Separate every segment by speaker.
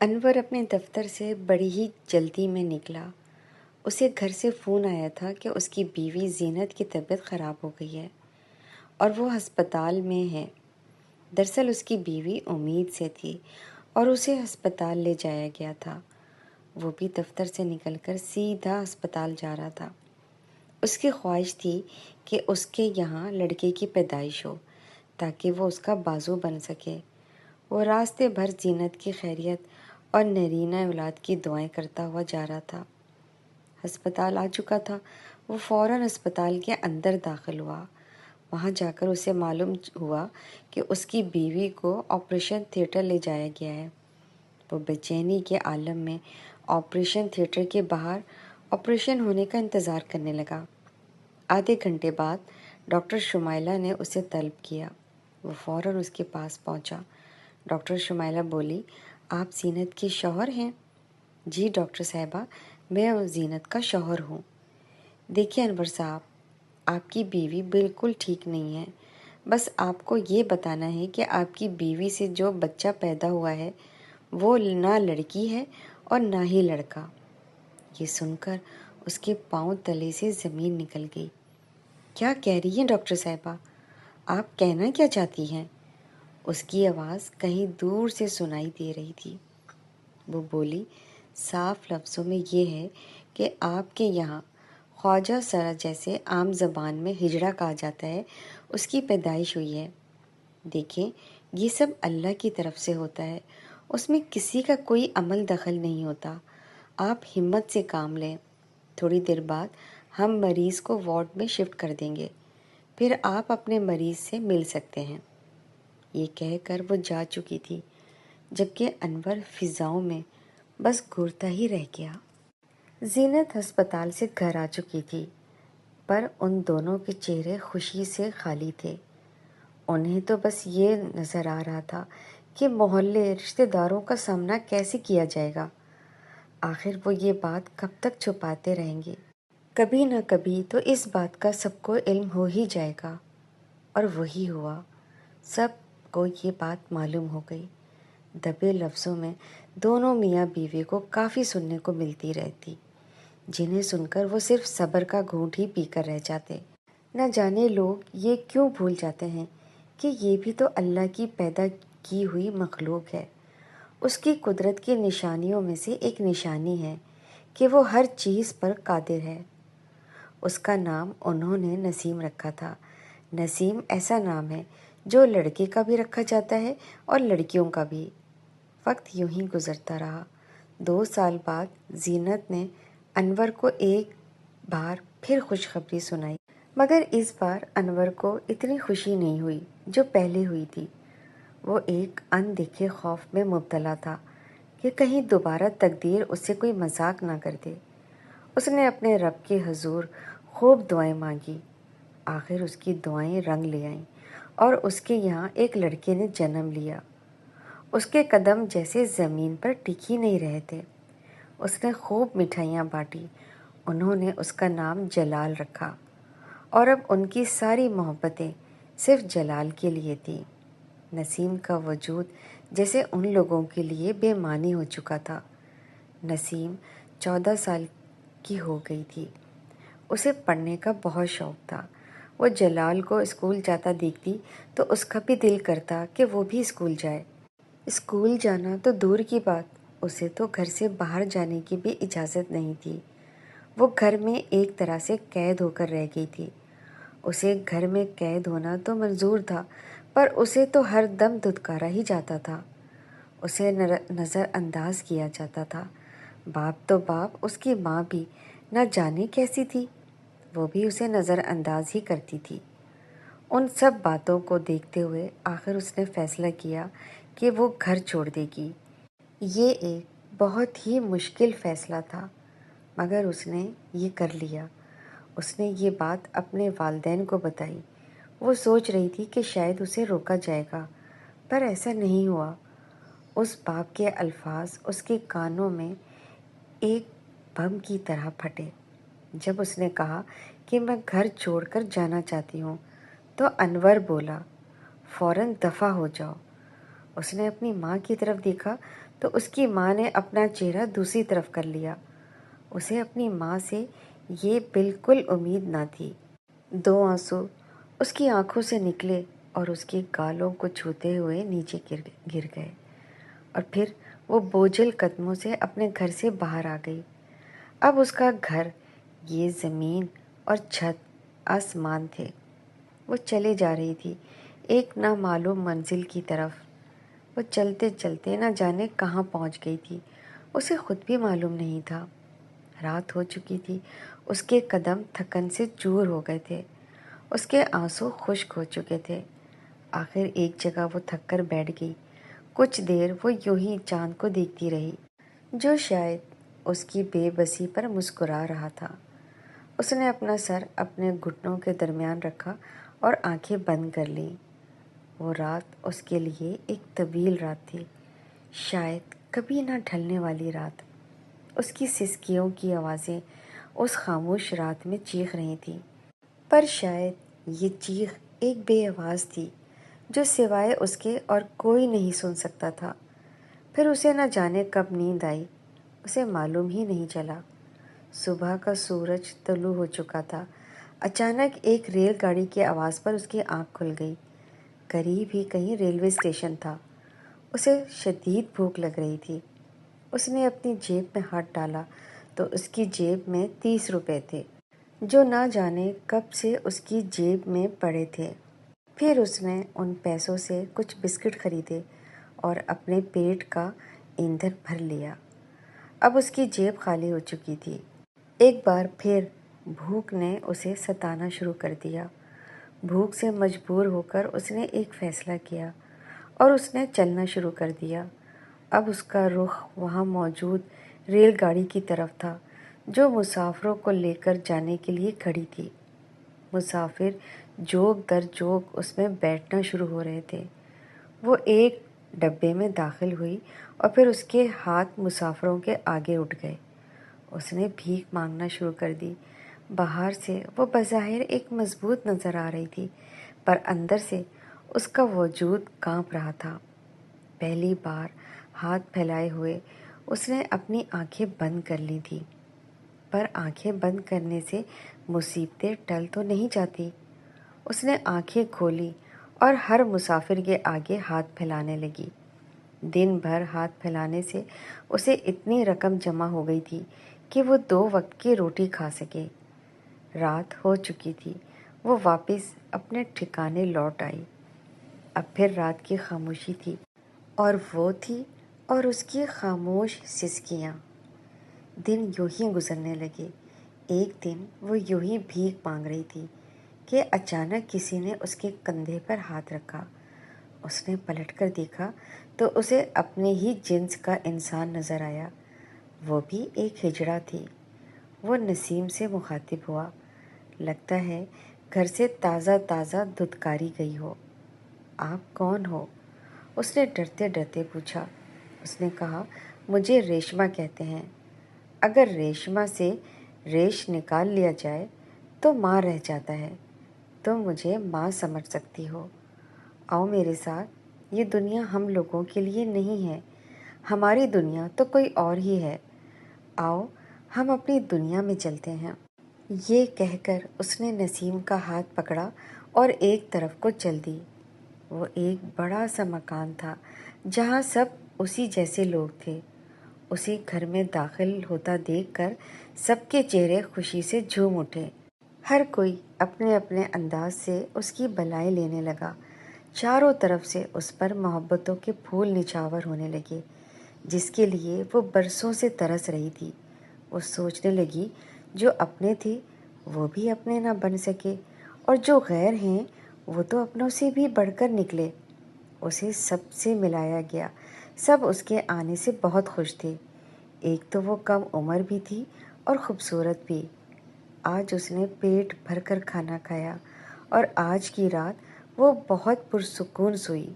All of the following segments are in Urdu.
Speaker 1: انور اپنے دفتر سے بڑی ہی جلدی میں نکلا۔ اسے گھر سے فون آیا تھا کہ اس کی بیوی زینت کی طبیعت خراب ہو گئی ہے اور وہ ہسپتال میں ہے۔ دراصل اس کی بیوی امید سے تھی اور اسے ہسپتال لے جایا گیا تھا۔ وہ بھی دفتر سے نکل کر سیدھا ہسپتال جا رہا تھا۔ اس کی خواہش تھی کہ اس کے یہاں لڑکے کی پیدائش ہو تاکہ وہ اس کا بازو بن سکے۔ وہ راستے بھر زینت کی خیریت اور نرینہ اولاد کی دعائیں کرتا ہوا جا رہا تھا۔ ہسپتال آ چکا تھا۔ وہ فوراً ہسپتال کے اندر داخل ہوا۔ وہاں جا کر اسے معلوم ہوا کہ اس کی بیوی کو آپریشن تھیٹر لے جایا گیا ہے۔ وہ بے چینی کے عالم میں آپریشن تھیٹر کے باہر آپریشن ہونے کا انتظار کرنے لگا۔ آدھے گھنٹے بعد ڈاکٹر شمائلہ نے اسے طلب کیا۔ وہ فوراً اس کے پاس پہنچا۔ ڈاکٹر شمائلہ بولی، آپ زینت کے شوہر ہیں؟ جی ڈاکٹر صاحبہ، میں زینت کا شوہر ہوں۔ دیکھیے انور صاحب، آپ کی بیوی بالکل ٹھیک نہیں ہے۔ بس آپ کو یہ بتانا ہے کہ آپ کی بیوی سے جو بچہ پیدا ہوا ہے وہ نہ لڑکی ہے اور نہ ہی لڑکا۔ یہ سن کر اس کے پاؤں تلے سے زمین نکل گئی۔ کیا کہہ رہی ہیں ڈاکٹر صاحبہ؟ آپ کہنا کیا چاہتی ہیں؟ اس کی آواز کہیں دور سے سنائی دے رہی تھی۔ وہ بولی، صاف لفظوں میں یہ ہے کہ آپ کے یہاں خواجہ سرا جیسے عام زبان میں ہجڑا کہا جاتا ہے، اس کی پیدائش ہوئی ہے۔ دیکھیں، یہ سب اللہ کی طرف سے ہوتا ہے، اس میں کسی کا کوئی عمل دخل نہیں ہوتا۔ آپ ہمت سے کام لیں۔ تھوڑی دیر بعد ہم مریض کو وارڈ میں شفٹ کر دیں گے، پھر آپ اپنے مریض سے مل سکتے ہیں۔ یہ کہہ کر وہ جا چکی تھی، جبکہ انور فضاؤں میں بس گھورتا ہی رہ گیا۔ زینت ہسپتال سے گھر آ چکی تھی، پر ان دونوں کے چہرے خوشی سے خالی تھے۔ انہیں تو بس یہ نظر آ رہا تھا کہ محلے رشتہ داروں کا سامنا کیسے کیا جائے گا۔ آخر وہ یہ بات کب تک چھپاتے رہیں گے؟ کبھی نہ کبھی تو اس بات کا سب کو علم ہو ہی جائے گا، اور وہی ہوا۔ سب کو یہ بات معلوم ہو گئی۔ دبے لفظوں میں دونوں میاں بیوی کو کافی سننے کو ملتی رہتی، جنہیں سن کر وہ صرف صبر کا گھونٹ ہی پی کر رہ جاتے۔ نہ جانے لوگ یہ کیوں بھول جاتے ہیں کہ یہ بھی تو اللہ کی پیدا کی ہوئی مخلوق ہے۔ اس کی قدرت کی نشانیوں میں سے ایک نشانی ہے کہ وہ ہر چیز پر قادر ہے۔ اس کا نام انہوں نے نسیم رکھا تھا۔ نسیم ایسا نام ہے جو لڑکے کا بھی رکھا جاتا ہے اور لڑکیوں کا بھی۔ وقت یوں ہی گزرتا رہا۔ 2 سال بعد زینت نے انور کو ایک بار پھر خوشخبری سنائی، مگر اس بار انور کو اتنی خوشی نہیں ہوئی جو پہلے ہوئی تھی۔ وہ ایک اندیکھے خوف میں مبتلا تھا کہ کہیں دوبارہ تقدیر اس سے کوئی مذاق نہ کر دے۔ اس نے اپنے رب کے حضور خوب دعائیں مانگی۔ آخر اس کی دعائیں رنگ لے آئیں اور اس کے یہاں ایک لڑکے نے جنم لیا۔ اس کے قدم جیسے زمین پر ٹک ہی نہیں رہے تھے۔ اس نے خوب مٹھائیاں بانٹی۔ انہوں نے اس کا نام جلال رکھا، اور اب ان کی ساری محبتیں صرف جلال کے لیے تھیں۔ نسیم کا وجود جیسے ان لوگوں کے لیے بے معنی ہو چکا تھا۔ نسیم 14 سال کی ہو گئی تھی۔ اسے پڑھنے کا بہت شوق تھا۔ وہ جلال کو اسکول جاتا دیکھتی تو اس کا بھی دل کرتا کہ وہ بھی اسکول جائے۔ اسکول جانا تو دور کی بات، اسے تو گھر سے باہر جانے کی بھی اجازت نہیں تھی۔ وہ گھر میں ایک طرح سے قید ہو کر رہ گئی تھی۔ اسے گھر میں قید ہونا تو منظور تھا، پر اسے تو ہر دم دھتکارا ہی جاتا تھا۔ اسے نظر انداز کیا جاتا تھا۔ باپ تو باپ، اس کی ماں بھی نہ جانے کیسی تھی، وہ بھی اسے نظر انداز ہی کرتی تھی۔ ان سب باتوں کو دیکھتے ہوئے آخر اس نے فیصلہ کیا کہ وہ گھر چھوڑ دے گی۔ یہ ایک بہت ہی مشکل فیصلہ تھا، مگر اس نے یہ کر لیا۔ اس نے یہ بات اپنے والدین کو بتائی۔ وہ سوچ رہی تھی کہ شاید اسے روکا جائے گا، پر ایسا نہیں ہوا۔ اس باپ کے الفاظ اس کے کانوں میں ایک بم کی طرح پھٹے۔ جب اس نے کہا کہ میں گھر چھوڑ کر جانا چاہتی ہوں، تو انور بولا، فوراً دفع ہو جاؤ۔ اس نے اپنی ماں کی طرف دیکھا تو اس کی ماں نے اپنا چہرہ دوسری طرف کر لیا۔ اسے اپنی ماں سے یہ بالکل امید نہ تھی۔ 2 آنسو اس کی آنکھوں سے نکلے اور اس کے گالوں کو چھوتے ہوئے نیچے گر گئے، اور پھر وہ بوجھل قدموں سے اپنے گھر سے باہر آ گئی۔ اب اس کا گھر یہ زمین اور چھت آسمان تھے۔ وہ چلے جا رہی تھی ایک نامعلوم منزل کی طرف۔ وہ چلتے چلتے نہ جانے کہاں پہنچ گئی تھی، اسے خود بھی معلوم نہیں تھا۔ رات ہو چکی تھی، اس کے قدم تھکن سے چور ہو گئے تھے، اس کے آنسو خشک ہو چکے تھے۔ آخر ایک جگہ وہ تھک کر بیٹھ گئی۔ کچھ دیر وہ یوں ہی چاند کو دیکھتی رہی، جو شاید اس کی بے بسی پر مسکرا رہا تھا۔ اس نے اپنا سر اپنے گھٹنوں کے درمیان رکھا اور آنکھیں بند کر لیں۔ وہ رات اس کے لیے ایک طویل رات تھی، شاید کبھی نہ ڈھلنے والی رات۔ اس کی سسکیوں کی آوازیں اس خاموش رات میں چیخ رہی تھیں، پر شاید یہ چیخ ایک بے آواز تھی جو سوائے اس کے اور کوئی نہیں سن سکتا تھا۔ پھر اسے نہ جانے کب نیند آئی، اسے معلوم ہی نہیں چلا۔ صبح کا سورج طلوع ہو چکا تھا۔ اچانک ایک ریل گاڑی کی آواز پر اس کی آنکھ کھل گئی۔ قریب ہی کہیں ریلوے اسٹیشن تھا۔ اسے شدید بھوک لگ رہی تھی۔ اس نے اپنی جیب میں ہاتھ ڈالا تو اس کی جیب میں 30 روپے تھے، جو نہ جانے کب سے اس کی جیب میں پڑے تھے۔ پھر اس نے ان پیسوں سے کچھ بسکٹ خریدے اور اپنے پیٹ کا ایندھن بھر لیا۔ اب اس کی جیب خالی ہو چکی تھی۔ ایک بار پھر بھوک نے اسے ستانا شروع کر دیا۔ بھوک سے مجبور ہو کر اس نے ایک فیصلہ کیا اور اس نے چلنا شروع کر دیا۔ اب اس کا رخ وہاں موجود ریل گاڑی کی طرف تھا، جو مسافروں کو لے کر جانے کے لیے کھڑی تھی۔ مسافر جوگ در جوگ اس میں بیٹھنا شروع ہو رہے تھے۔ وہ ایک ڈبے میں داخل ہوئی اور پھر اس کے ہاتھ مسافروں کے آگے اٹھ گئے۔ اس نے بھیک مانگنا شروع کر دی۔ باہر سے وہ بظاہر ایک مضبوط نظر آ رہی تھی، پر اندر سے اس کا وجود کانپ رہا تھا۔ پہلی بار ہاتھ پھیلائے ہوئے اس نے اپنی آنکھیں بند کر لی تھی، پر آنکھیں بند کرنے سے مصیبتیں ٹل تو نہیں جاتی۔ اس نے آنکھیں کھولی اور ہر مسافر کے آگے ہاتھ پھیلانے لگی۔ دن بھر ہاتھ پھیلانے سے اسے اتنی رقم جمع ہو گئی تھی کہ وہ 2 وقت کی روٹی کھا سکے۔ رات ہو چکی تھی، وہ واپس اپنے ٹھکانے لوٹ آئی۔ اب پھر رات کی خاموشی تھی، اور وہ تھی اور اس کی خاموش سسکیاں۔ دن یوں ہی گزرنے لگے۔ ایک دن وہ یوں ہی بھیک مانگ رہی تھی کہ اچانک کسی نے اس کے کندھے پر ہاتھ رکھا۔ اس نے پلٹ کر دیکھا تو اسے اپنے ہی جنس کا انسان نظر آیا۔ وہ بھی ایک ہجڑا تھی۔ وہ نسیم سے مخاطب ہوا، لگتا ہے گھر سے تازہ تازہ دھتکاری گئی ہو۔ آپ کون ہو؟ اس نے ڈرتے ڈرتے پوچھا۔ اس نے کہا، مجھے ریشما کہتے ہیں۔ اگر ریشما سے ریش نکال لیا جائے تو ماں رہ جاتا ہے۔ تم مجھے ماں سمجھ سکتی ہو۔ آؤ میرے ساتھ، یہ دنیا ہم لوگوں کے لیے نہیں ہے، ہماری دنیا تو کوئی اور ہی ہے۔ آؤ ہم اپنی دنیا میں چلتے ہیں۔ یہ کہہ کر اس نے نسیم کا ہاتھ پکڑا اور ایک طرف کو چل دی۔ وہ ایک بڑا سا مکان تھا جہاں سب اسی جیسے لوگ تھے۔ اسی گھر میں داخل ہوتا دیکھ کر سب کے چہرے خوشی سے جھوم اٹھے۔ ہر کوئی اپنے اپنے انداز سے اس کی بلائیں لینے لگا۔ چاروں طرف سے اس پر محبتوں کے پھول نچھاور ہونے لگے، جس کے لیے وہ برسوں سے ترس رہی تھی۔ وہ سوچنے لگی، جو اپنے تھے وہ بھی اپنے نہ بن سکے، اور جو غیر ہیں وہ تو اپنوں سے بھی بڑھ کر نکلے۔ اسے سب سے ملایا گیا، سب اس کے آنے سے بہت خوش تھے۔ ایک تو وہ کم عمر بھی تھی اور خوبصورت بھی۔ آج اس نے پیٹ بھر کر کھانا کھایا اور آج کی رات وہ بہت پرسکون سوئی۔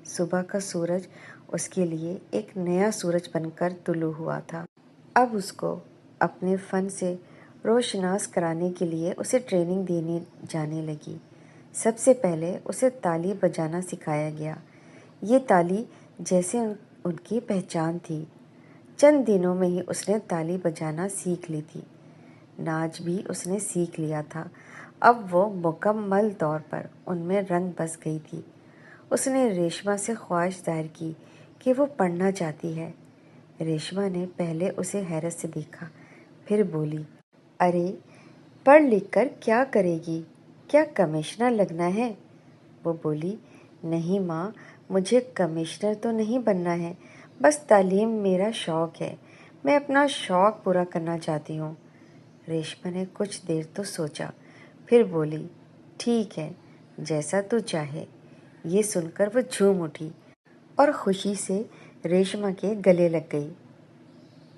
Speaker 1: صبح کا سورج اس کے لیے ایک نیا سورج بن کر طلوع ہوا تھا۔ اب اس کو اپنے فن سے روشناس کرانے کے لیے اسے ٹریننگ دینے جانے لگی۔ سب سے پہلے اسے تالی بجانا سکھایا گیا۔ یہ تالی جیسے ان کی پہچان تھی۔ چند دنوں میں ہی اس نے تالی بجانا سیکھ لی تھی۔ ناچ بھی اس نے سیکھ لیا تھا۔ اب وہ مکمل طور پر ان میں رنگ بس گئی تھی۔ اس نے ریشما سے خواہش ظاہر کی کہ وہ پڑھنا چاہتی ہے۔ ریشما نے پہلے اسے حیرت سے دیکھا، پھر بولی، ارے پڑھ لکھ کر کیا کرے گی؟ کیا کمشنر لگنا ہے؟ وہ بولی، نہیں ماں، مجھے کمشنر تو نہیں بننا ہے، بس تعلیم میرا شوق ہے، میں اپنا شوق پورا کرنا چاہتی ہوں۔ ریشما نے کچھ دیر تو سوچا، پھر بولی، ٹھیک ہے، جیسا تو چاہے۔ یہ سن کر وہ جھوم اٹھی اور خوشی سے ریشما کے گلے لگ گئی۔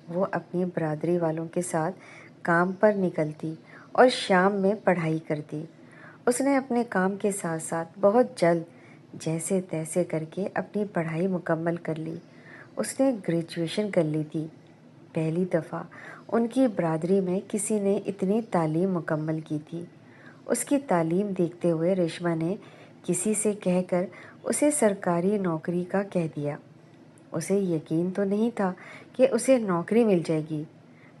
Speaker 1: وہ اپنی برادری والوں کے ساتھ کام پر نکلتی اور شام میں پڑھائی کرتی۔ اس نے اپنے کام کے ساتھ ساتھ بہت جلد جیسے تیسے کر کے اپنی پڑھائی مکمل کر لی۔ اس نے گریجویشن کر لی تھی۔ پہلی دفعہ ان کی برادری میں کسی نے اتنی تعلیم مکمل کی تھی۔ اس کی تعلیم دیکھتے ہوئے ریشما نے کسی سے کہہ کر اسے سرکاری نوکری کا کہہ دیا۔ اسے یقین تو نہیں تھا کہ اسے نوکری مل جائے گی،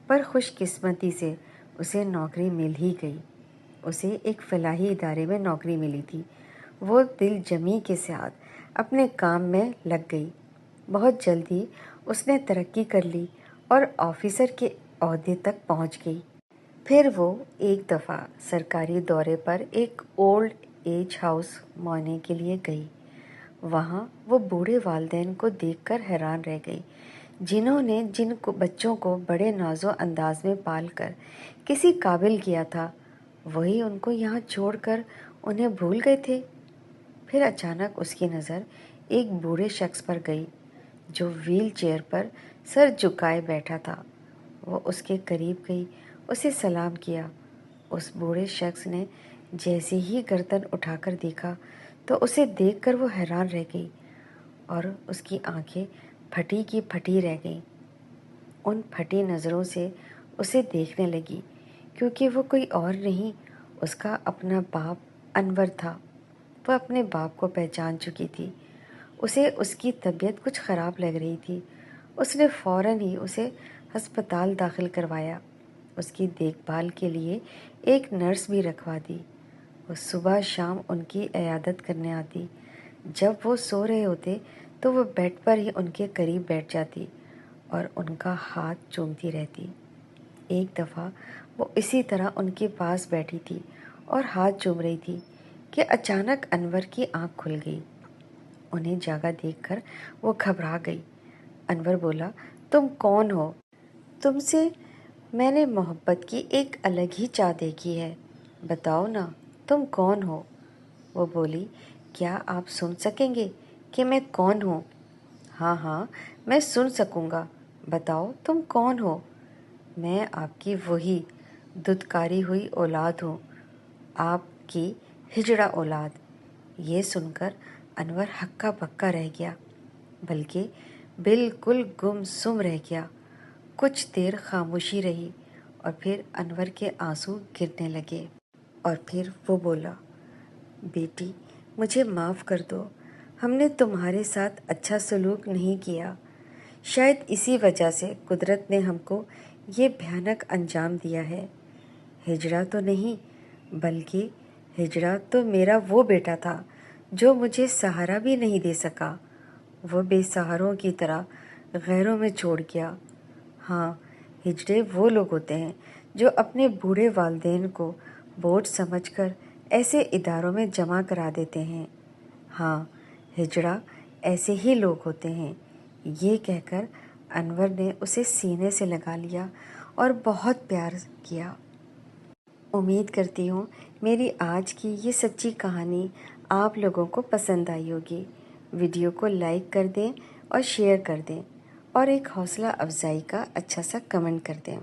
Speaker 1: پر خوش قسمتی سے اسے نوکری مل ہی گئی۔ اسے ایک فلاحی ادارے میں نوکری ملی تھی۔ وہ دل جمی کے ساتھ اپنے کام میں لگ گئی۔ بہت جلد ہی اس نے ترقی کر لی اور آفیسر کے عہدے تک پہنچ گئی۔ پھر وہ ایک دفعہ سرکاری دورے پر ایک اولڈ ایج ہاؤس معائنے کے لیے گئی۔ وہاں وہ بوڑھے والدین کو دیکھ کر حیران رہ گئی، جنہوں نے جن بچوں کو بڑے ناز و انداز میں پال کر کسی قابل کیا تھا، وہی ان کو یہاں چھوڑ کر انہیں بھول گئے تھے۔ پھر اچانک اس کی نظر ایک بوڑھے شخص پر گئی جو ویل چیئر پر سر جھکائے بیٹھا تھا۔ وہ اس کے قریب گئی، اسے سلام کیا۔ اس بوڑھے شخص نے جیسے ہی گردن اٹھا کر دیکھا تو اسے دیکھ کر وہ حیران رہ گئی اور اس کی آنکھیں پھٹی کی پھٹی رہ گئیں۔ ان پھٹی نظروں سے اسے دیکھنے لگی، کیونکہ وہ کوئی اور نہیں، اس کا اپنا باپ انور تھا۔ وہ اپنے باپ کو پہچان چکی تھی۔ اسے اس کی طبیعت کچھ خراب لگ رہی تھی۔ اس نے فوراً ہی اسے ہسپتال داخل کروایا۔ اس کی دیکھ بھال کے لیے ایک نرس بھی رکھوا دی۔ وہ صبح شام ان کی عیادت کرنے آتی۔ جب وہ سو رہے ہوتے تو وہ بیڈ پر ہی ان کے قریب بیٹھ جاتی اور ان کا ہاتھ چومتی رہتی۔ ایک دفعہ وہ اسی طرح ان کے پاس بیٹھی تھی اور ہاتھ چوم رہی تھی کہ اچانک انور کی آنکھ کھل گئی۔ انہیں جاگا دیکھ کر وہ گھبرا گئی۔ انور بولا، تم کون ہو؟ تم سے میں نے محبت کی ایک الگ ہی چاہ دیکھی ہے، بتاؤ نا تم کون ہو؟ وہ بولی، کیا آپ سن سکیں گے کہ میں کون ہوں؟ ہاں ہاں، میں سن سکوں گا، بتاؤ تم کون ہو؟ میں آپ کی وہی دودھکاری ہوئی اولاد ہوں، آپ کی ہجڑا اولاد۔ یہ سن کر انور ہکا بکا رہ گیا، بلکہ بالکل گم سم رہ گیا۔ کچھ دیر خاموشی رہی اور پھر انور کے آنسو گرنے لگے اور پھر وہ بولا، بیٹی مجھے معاف کر دو، ہم نے تمہارے ساتھ اچھا سلوک نہیں کیا۔ شاید اسی وجہ سے قدرت نے ہم کو یہ بھیانک انجام دیا ہے۔ ہجڑا تو نہیں، بلکہ ہجڑا تو میرا وہ بیٹا تھا جو مجھے سہارا بھی نہیں دے سکا۔ وہ بے سہاروں کی طرح غیروں میں چھوڑ گیا۔ ہاں، ہجڑے وہ لوگ ہوتے ہیں جو اپنے بوڑھے والدین کو بوجھ سمجھ کر ایسے اداروں میں جمع کرا دیتے ہیں۔ ہاں، ہجڑا ایسے ہی لوگ ہوتے ہیں۔ یہ کہہ کر انور نے اسے سینے سے لگا لیا اور بہت پیار کیا۔ امید کرتی ہوں میری آج کی یہ سچی کہانی آپ لوگوں کو پسند آئی ہوگی۔ ویڈیو کو لائک کر دیں اور شیئر کر دیں اور ایک حوصلہ افزائی کا اچھا سا کمنٹ کر دیں۔